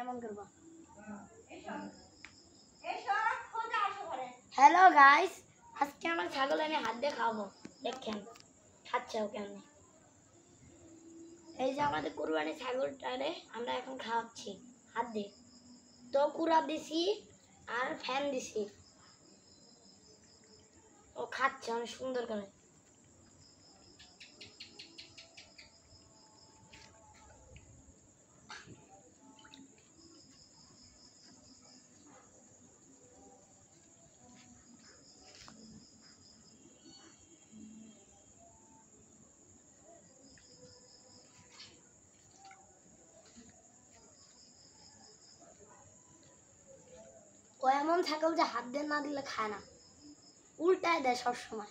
এমন করবা। Hello guys, আজকে আমার ছাগল আমি হাত দিয়ে খাওয়াবো। দেখেন খাচ্ছে ও কেমনে। এই যে আমাদের কুরবানি ছাগলটারে আমরা এখন খাওয়াচ্ছি হাত দিয়ে। তো কুড়া দিছি আর ফ্যান দিছি, ও খাচ্ছে অনেক সুন্দর করে। ও এমন ছাগল যে হাত দিয়ে না দিলে খায় না, উল্টায় দেয় সবসময়।